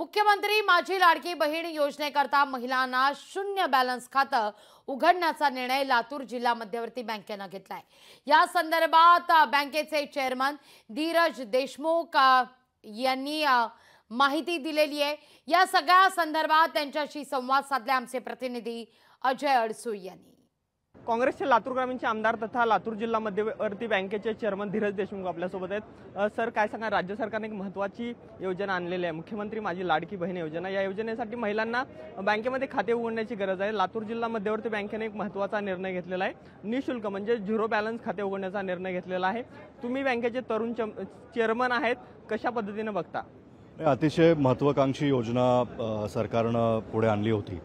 मुख्यमंत्री माझी लाडकी बहीण योजनेकरता महिलांना शून्य बॅलन्स खातं उघडण्याचा निर्णय लातूर जिल्हा मध्यवर्ती बँकेने घेतलाय। या संदर्भात बँकेचे चेअरमन धीरज देशमुख यांनी माहिती दिलेली आहे। या सगळ्या संदर्भात त्यांच्याशी संवाद साधले आमचे प्रतिनिधी अजय अडसूळ यांनी। काँग्रेसचे लातूर ग्रामीणचे आमदार तथा लातूर जिल्हा मध्यवर्ती बँकेचे चेअरमन धीरज देशमुख आपल्यासोबत आहेत। सर, काय सांगा, राज्य सरकारने एक महत्त्वाची योजना आणलेली आहे, मुख्यमंत्री माझी लाडकी बहीण योजना। या योजनेसाठी महिलांना बँकेमध्ये खाते उघडण्याची गरज आहे। लातूर जिल्हा मध्यवर्ती बँकेने एक महत्त्वाचा निर्णय घेतलेला आहे, निशुल्क म्हणजे झिरो बॅलन्स खाते उघडण्याचा निर्णय घेतलेला आहे। तुम्ही बँकेचे तरुण चेअरमन आहेत, कशा पद्धतीने बघता? अतिशय महत्त्वाकांक्षी योजना सरकारनं पुढे आणली होती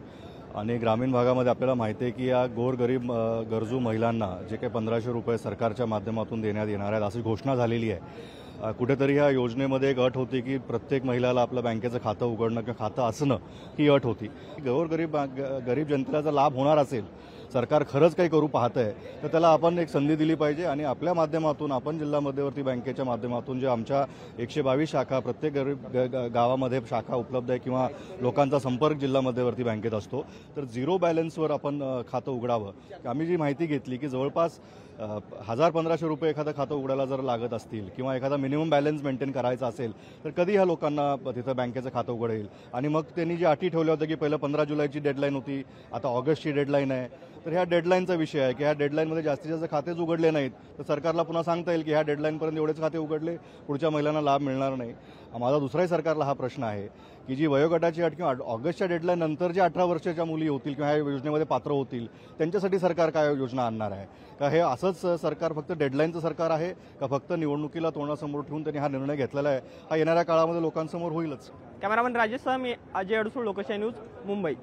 आणि ग्रामीण भागामध्ये आपल्याला माहिती आहे की या गोरगरीब गरजू महिलांना जे काही 1500 रुपये सरकारच्या माध्यमातून देण्यात येणार आहेत अशी घोषणा झालेली आहे। कुठेतरी ह्या योजनेमध्ये एक अट होती की प्रत्येक महिलाला आपलं बँकेचं खातं उघडणं किंवा खातं असणं ही अट होती। गरीब जनतेला जर लाभ होणार असेल, सरकार खरंच काही करू पाहतंय तर त्याला आपण एक संधी दिली पाहिजे आणि आपल्या माध्यमातून आपण जिल्हा मध्यवर्ती बँकेच्या माध्यमातून जे आमच्या 122 शाखा प्रत्येक गरीब गावामध्ये शाखा उपलब्ध आहे किंवा लोकांचा संपर्क जिल्हा मध्यवर्ती बँकेत असतो, तर झिरो बॅलन्सवर आपण खातं उघडावं। आम्ही जी माहिती घेतली की जवळपास 1000-1500 रुपये एखादं खातं उघडायला जर लागत असतील किंवा एखादा मिनिमम बॅलन्स मेंटेन करायचा असेल तर कधी ह्या लोकांना तिथं बँकेचं खातं उघडेल। आणि मग त्यांनी जी अटी ठेवल्या होत्या की पहिलं 15 जुलैची डेडलाईन होती, आता ऑगस्टची डेडलाईन आहे, तर ह्या डेडलाईनचा विषय आहे की ह्या डेडलाईनमध्ये जास्तीत जास्त खातेच उघडले नाहीत तर सरकारला पुन्हा सांगता येईल की ह्या डेडलाईनपर्यंत एवढेच खाते उघडले, पुढच्या महिलांना लाभ मिळणार नाही। माझा दुसराही सरकारला हा प्रश्न आहे की जी वयोगटाची अट किंवा ऑगस्टच्या डेडलाईन नंतर जे 18 वर्षाच्या मुली होतील किंवा ह्या योजनेमध्ये पात्र होतील त्यांच्यासाठी सरकार काय योजना आणणार आहे का? हे असंच सरकार फक्त डेडलाईनचं सरकार आहे का फक्त निवडणुकीला तोंडासमोर ठेवून त्यांनी हा निर्णय घेतलेला आहे? हा येणाऱ्या काळामध्ये लोकांसमोर होईलच। कॅमेरामन राजेशसह मी अजय अडसूळ, लोकशाही न्यूज, मुंबई।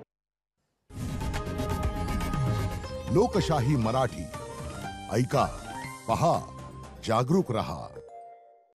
लोकशाही मराठी ऐका, पहा, जागरूक रहा।